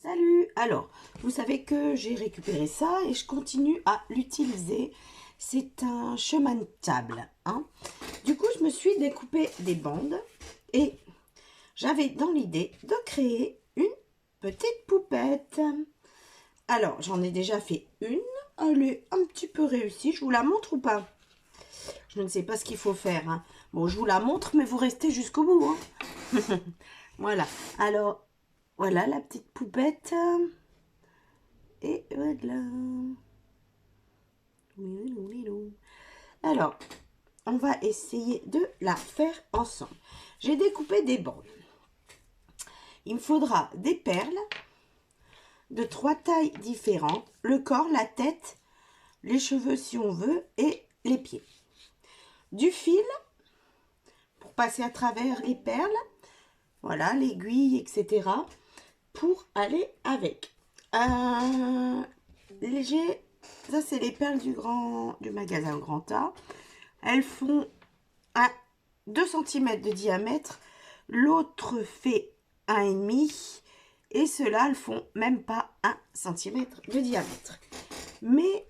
Salut! Alors, vous savez que j'ai récupéré ça et je continue à l'utiliser. C'est un chemin de table, hein. Du coup, je me suis découpé des bandes et j'avais dans l'idée de créer une petite poupette. Alors, j'en ai déjà fait une. Elle est un petit peu réussie. Je vous la montre ou pas? Je ne sais pas ce qu'il faut faire, hein. Bon, je vous la montre, mais vous restez jusqu'au bout, hein. Voilà. Alors, voilà la petite poupette. Et voilà. Alors, on va essayer de la faire ensemble. J'ai découpé des bandes. Il me faudra des perles de 3 tailles différentes. Le corps, la tête, les cheveux si on veut et les pieds. Du fil pour passer à travers les perles. Voilà, l'aiguille, etc. Pour aller avec. Léger, ça c'est les perles du magasin Grand A. Elles font 2 cm de diamètre, l'autre fait 1,5 et ceux-là elles font même pas 1 cm de diamètre. Mes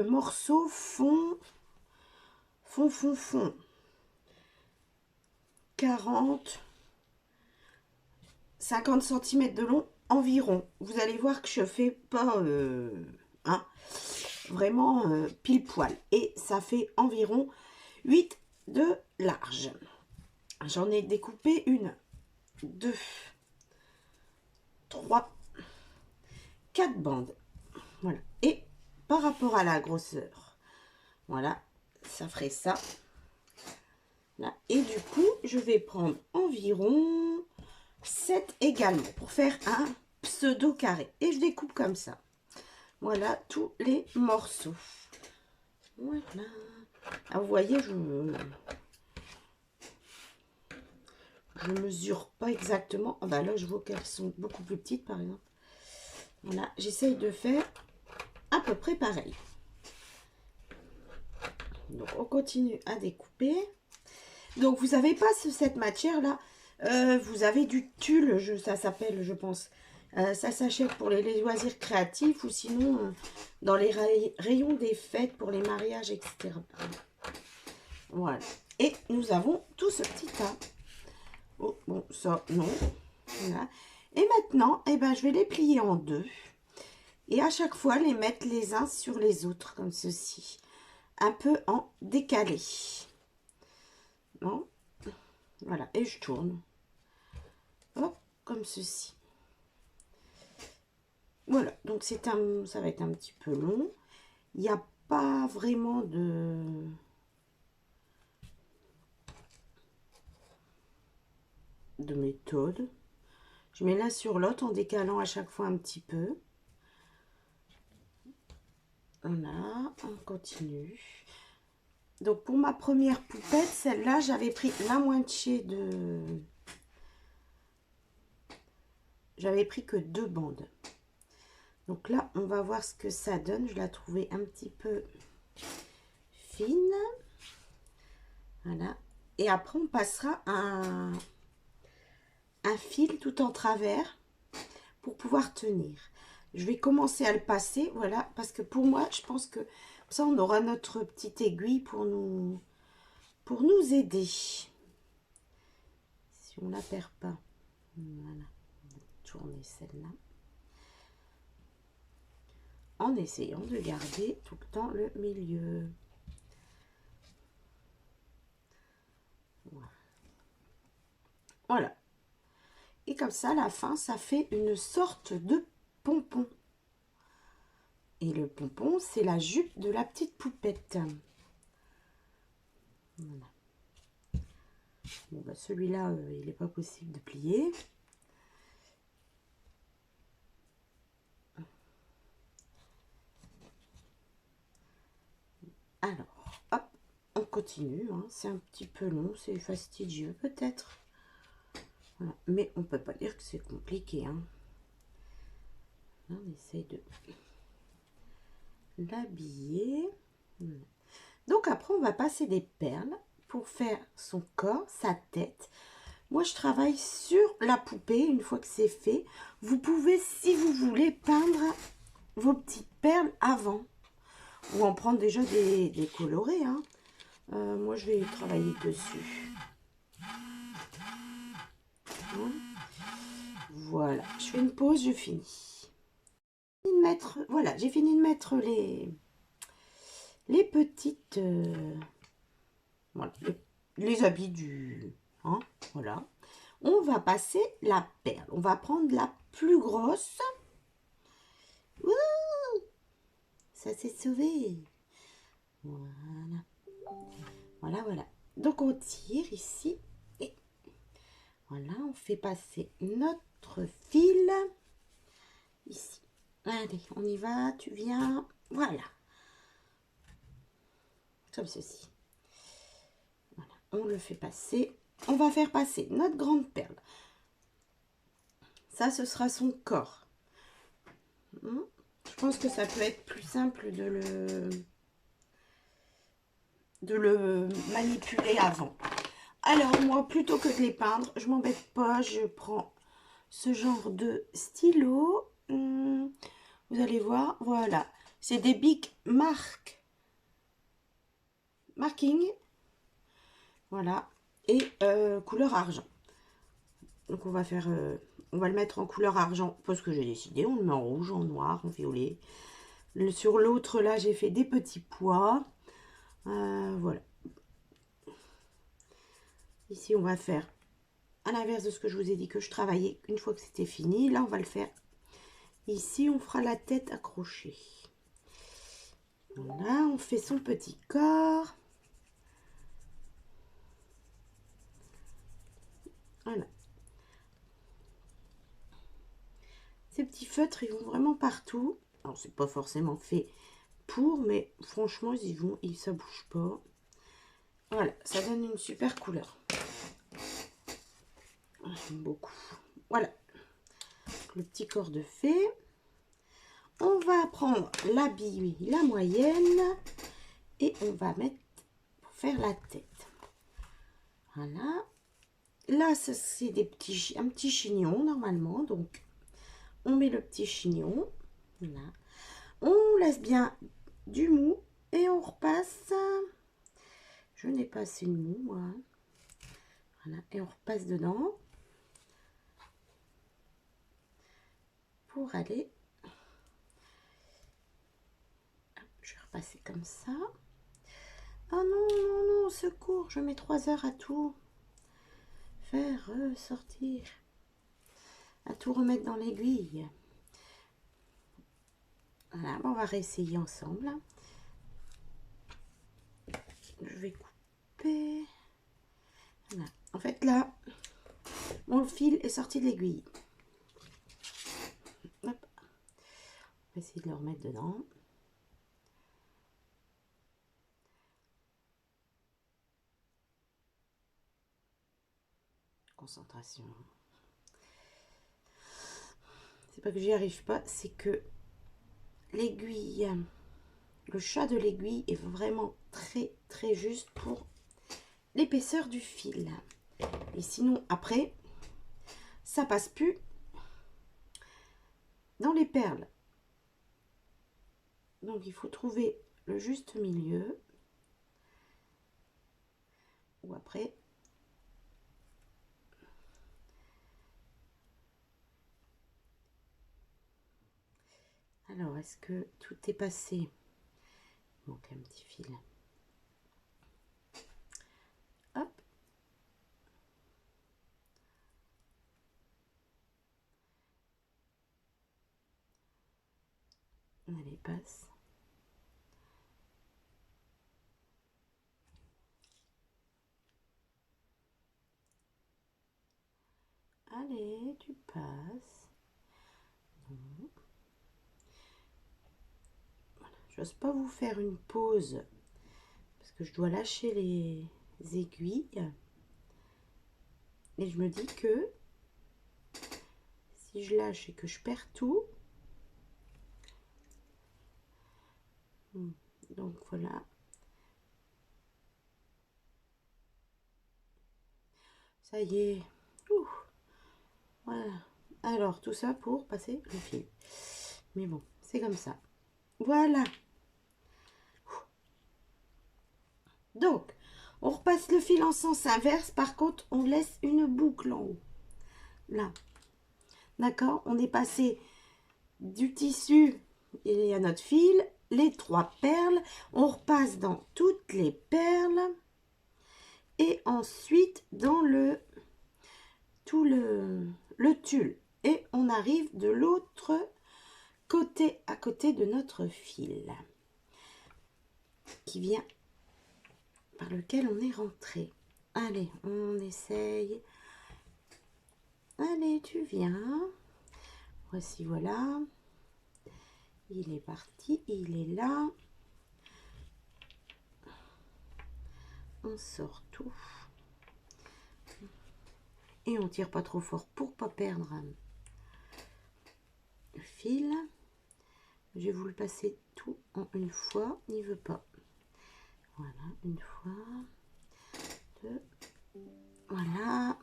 morceaux font 40 50 cm de long environ. Vous allez voir que je fais pas vraiment pile poil et ça fait environ 8 de large. J'en ai découpé 1, 2, 3, 4 bandes. Voilà. Et par rapport à la grosseur, voilà, ça ferait ça. Là. Et du coup, je vais prendre environ 7 également pour faire un pseudo carré. Et je découpe comme ça. Voilà tous les morceaux. Voilà. Ah, vous voyez, je mesure pas exactement. Ah bah là, je vois qu'elles sont beaucoup plus petites, par exemple. Voilà, j'essaye de faire à peu près pareil. Donc, on continue à découper. Donc, vous n'avez pas cette matière-là. Vous avez du tulle, ça s'appelle, je pense. Ça s'achète pour les loisirs créatifs ou sinon dans les rayons des fêtes pour les mariages, etc. Voilà. Et nous avons tout ce petit tas. Oh, bon, ça, non. Voilà. Et maintenant, eh ben, je vais les plier en deux. Et à chaque fois, les mettre les uns sur les autres, comme ceci. Un peu en décalé. Non. Voilà. Et je tourne. Hop, comme ceci. Voilà. Donc, ça va être un petit peu long. Il n'y a pas vraiment de méthode. Je mets l'un sur l'autre en décalant à chaque fois un petit peu. Voilà, on continue. Donc pour ma première poupette, celle-là, j'avais pris la moitié de... J'avais pris que 2 bandes. Donc là, on va voir ce que ça donne. Je l'ai trouvée un petit peu fine. Voilà. Et après, on passera un fil tout en travers pour pouvoir tenir. Je vais commencer à le passer, voilà, parce que pour moi, je pense que ça, on aura notre petite aiguille pour nous aider. Si on ne la perd pas. Voilà. On va tourner celle-là. En essayant de garder tout le temps le milieu. Voilà. Et comme ça, à la fin, ça fait une sorte de pompon. Et le pompon, c'est la jupe de la petite poupette. Voilà. Bon, bah celui-là, il n'est pas possible de plier. Alors, hop, on continue. Hein. C'est un petit peu long, c'est fastidieux peut-être. Voilà. Mais on peut pas dire que c'est compliqué. Hein. Là, on essaye de l'habiller. Voilà. Donc après, on va passer des perles pour faire son corps, sa tête. Moi, je travaille sur la poupée. Une fois que c'est fait, vous pouvez, si vous voulez, peindre vos petites perles avant. Ou en prendre déjà des colorés. Hein. Moi, je vais travailler dessus. Hein. Voilà. Je fais une pause, je finis. Voilà, j'ai fini de mettre les petites... voilà, les habits du... Hein, voilà. On va passer la perle. On va prendre la plus grosse. Ouh, ça s'est sauvé. Voilà. Voilà, voilà. Donc, on tire ici. Et voilà, on fait passer notre fil ici. Allez, on y va. Tu viens. Voilà. Comme ceci. Voilà. On le fait passer. On va faire passer notre grande perle. Ça, ce sera son corps. Je pense que ça peut être plus simple de le manipuler avant. Alors, moi, plutôt que de les peindre, je m'embête pas. Je prends ce genre de stylo. Vous allez voir, voilà. C'est des Bic Marking. Voilà. Et couleur argent. Donc, on va faire... on va le mettre en couleur argent parce que j'ai décidé. On le met en rouge, en noir, en violet. Sur l'autre, là, j'ai fait des petits pois. Voilà. Ici, on va faire à l'inverse de ce que je vous ai dit que je travaillais une fois que c'était fini. Là, on va le faire. Ici, on fera la tête accrochée. Voilà, on fait son petit corps. Voilà. Ces petits feutres, ils vont vraiment partout. Alors, c'est pas forcément fait pour, mais franchement, ils y vont et ça bouge pas. Voilà, ça donne une super couleur. J'aime beaucoup. Voilà. Le petit corps de fée. On va prendre l'habit, la moyenne, et on va mettre pour faire la tête. Voilà. Là, c'est un petit chignon normalement, donc on met le petit chignon. Voilà. On laisse bien du mou et on repasse. Je n'ai pas assez de mou, moi. Voilà, et on repasse dedans pour aller. Je vais repasser comme ça. Oh non, non, non, secours, je mets 3 heures à tout faire ressortir, à tout remettre dans l'aiguille. Voilà, on va réessayer ensemble. Je vais couper. Voilà. En fait, là, mon fil est sorti de l'aiguille. Hop. On va essayer de le remettre dedans. Concentration. C'est pas que j'y arrive pas, c'est que l'aiguille, le chat de l'aiguille est vraiment très très juste pour l'épaisseur du fil. Et sinon, après, ça passe plus dans les perles. Donc, il faut trouver le juste milieu. Ou après, alors, est-ce que tout est passé? Il manque un petit fil. Hop. Allez, passe. Allez, tu passes. Voilà. J'ose pas vous faire une pause parce que je dois lâcher les aiguilles. Et je me dis que si je lâche et que je perds tout, donc voilà. Ça y est, Ouh, voilà. Alors, tout ça pour passer le fil. Mais bon, c'est comme ça. Voilà. Donc, on repasse le fil en sens inverse. Par contre, on laisse une boucle en haut. Là. D'accord? On est passé du tissu, il y a notre fil, les 3 perles. On repasse dans toutes les perles. Et ensuite, dans le tulle. Et on arrive de l'autre côté, à côté de notre fil. Qui vient par lequel on est rentré. Allez, on essaye. Allez, tu viens. Voici, voilà. Il est parti, il est là. On sort tout. Et on tire pas trop fort pour pas perdre le fil. Je vais vous le passer tout en une fois. Il veut pas. Voilà, une fois. Deux. Voilà.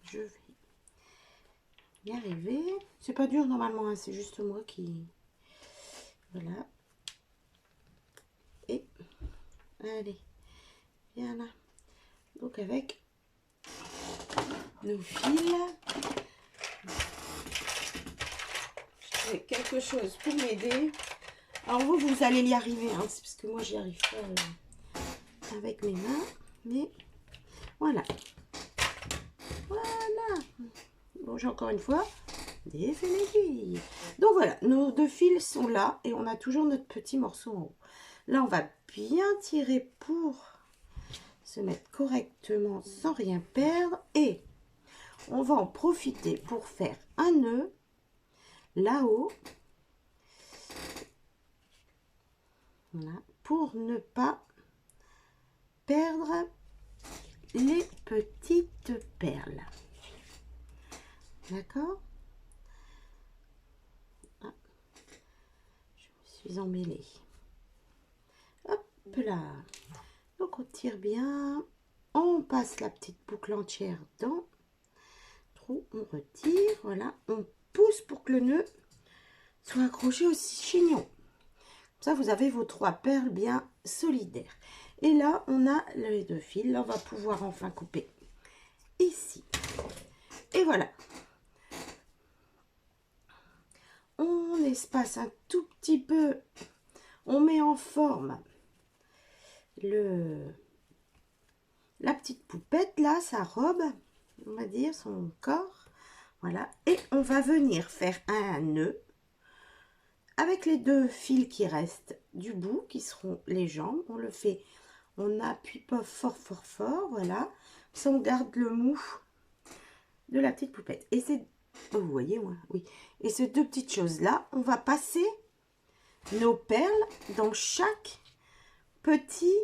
Je vais y arriver. C'est pas dur normalement, hein, c'est juste moi qui... Voilà. Et allez, viens là. Donc avec nos fils, j'ai quelque chose pour m'aider. Alors vous allez y arriver, hein, c'est parce que moi j'y arrive pas avec mes mains. Mais voilà. Voilà. Bon, j'ai encore une fois défait l'aiguille. Donc voilà, nos 2 fils sont là et on a toujours notre petit morceau en haut. Là, on va bien tirer pour se mettre correctement sans rien perdre. Et on va en profiter pour faire un nœud là-haut. Voilà, pour ne pas perdre les petites perles. D'accord? Ah, je me suis emmêlée. Hop là. Donc on tire bien. On passe la petite boucle entière dans le trou. On retire. Voilà. On pousse pour que le nœud soit accroché au chignon. Ça, vous avez vos 3 perles bien solidaires. Et là, on a les 2 fils. Là, on va pouvoir enfin couper ici. Et voilà. On espace un tout petit peu. On met en forme la petite poupette, là, sa robe, on va dire, son corps. Voilà. Et on va venir faire un nœud avec les 2 fils qui restent du bout, qui seront les jambes. On le fait, on appuie pas fort, fort, fort. Voilà. Ça, on garde le mou de la petite poupette. Et c'est... Oh, vous voyez, moi, oui. Et ces 2 petites choses-là, on va passer nos perles dans chaque petit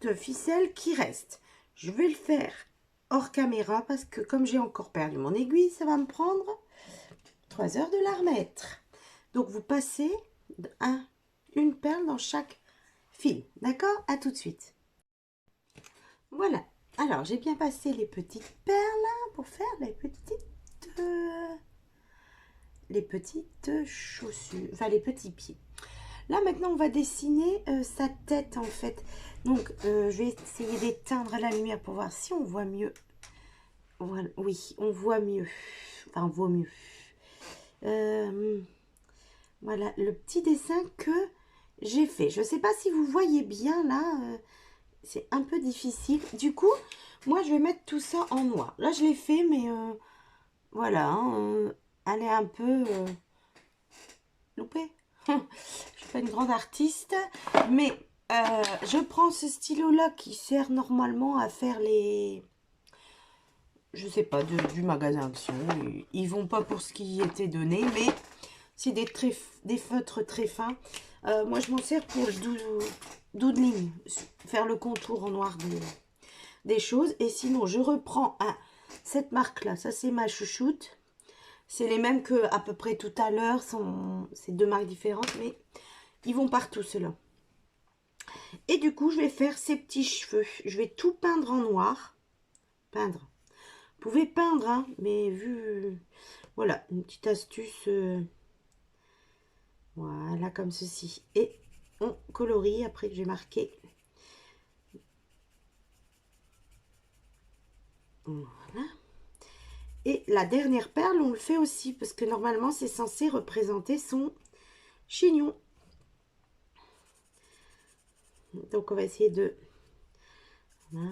de ficelle qui reste. Je vais le faire hors caméra parce que comme j'ai encore perdu mon aiguille, ça va me prendre 3 heures de la remettre. Donc vous passez une perle dans chaque fil. D'accord? À tout de suite. Voilà. Alors j'ai bien passé les petites perles pour faire les petites chaussures, enfin les petits pieds. Là maintenant on va dessiner sa tête en fait. Donc je vais essayer d'éteindre la lumière pour voir si on voit mieux. Voilà, oui, on voit mieux. Enfin on voit mieux. Voilà le petit dessin que j'ai fait. Je ne sais pas si vous voyez bien là. C'est un peu difficile. Du coup, moi je vais mettre tout ça en noir. Là je l'ai fait mais voilà. Hein, elle est un peu loupée. Je suis pas une grande artiste, mais je prends ce stylo là qui sert normalement à faire les, je sais pas, du magasin Action. Ils vont pas pour ce qui était donné, mais c'est des feutres très fins. Moi je m'en sers pour le doodling, faire le contour en noir des choses. Et sinon je reprends cette marque là, ça c'est ma chouchoute. C'est les mêmes que à peu près tout à l'heure. C'est 2 marques différentes, mais ils vont partout ceux-là. Et du coup, je vais faire ces petits cheveux. Je vais tout peindre en noir. Peindre. Vous pouvez peindre, hein, mais vu... Voilà, une petite astuce. Voilà, comme ceci. Et on colorie, après que j'ai marqué. Voilà. Et la dernière perle, on le fait aussi, parce que normalement, c'est censé représenter son chignon. Donc, on va essayer de... Voilà.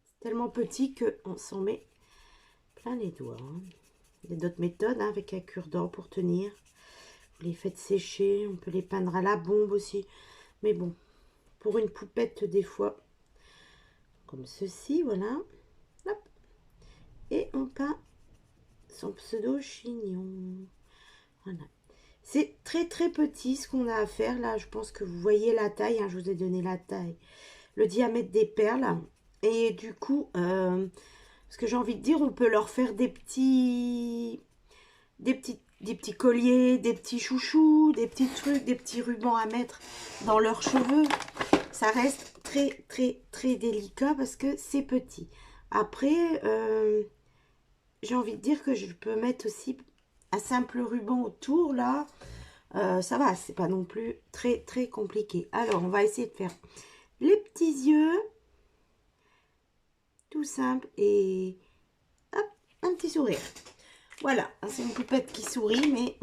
C'est tellement petit qu'on s'en met plein les doigts. Hein. Il y a d'autres méthodes, hein, avec un cure-dent pour tenir. Vous les faites sécher, on peut les peindre à la bombe aussi. Mais bon, pour une poupette, des fois, comme ceci, voilà. Hop. Et on peint son pseudo chignon. Voilà. C'est très très petit ce qu'on a à faire. Là, je pense que vous voyez la taille. Hein, je vous ai donné la taille. Le diamètre des perles. Et du coup, ce que j'ai envie de dire, on peut leur faire des petits colliers, des petits chouchous, des petits trucs, des petits rubans à mettre dans leurs cheveux. Ça reste très très très délicat parce que c'est petit. Après, j'ai envie de dire que je peux mettre aussi un simple ruban autour là. Ça va, c'est pas non plus très très compliqué. Alors, on va essayer de faire les petits yeux. Tout simple et hop, un petit sourire. Voilà, c'est une poupette qui sourit, mais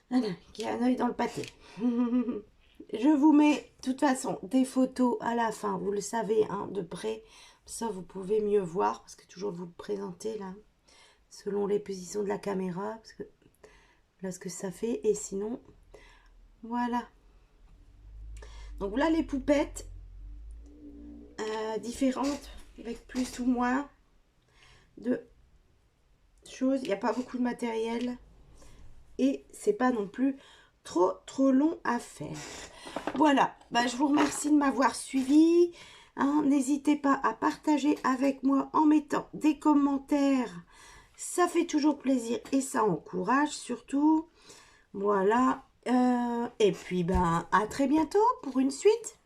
voilà, qui a un œil dans le pâté. Je vous mets de toute façon des photos à la fin, vous le savez, hein, de près. Ça, vous pouvez mieux voir, parce que toujours vous le présenter là, selon les positions de la caméra, parce que là, ce que ça fait. Et sinon, voilà. Donc voilà les poupettes différentes, avec plus ou moins de choses. Il n'y a pas beaucoup de matériel et c'est pas non plus trop long à faire. Voilà, bah, je vous remercie de m'avoir suivi. Hein, n'hésitez pas à partager avec moi en mettant des commentaires. Ça fait toujours plaisir et ça encourage surtout. Voilà. Et puis, ben, à très bientôt pour une suite.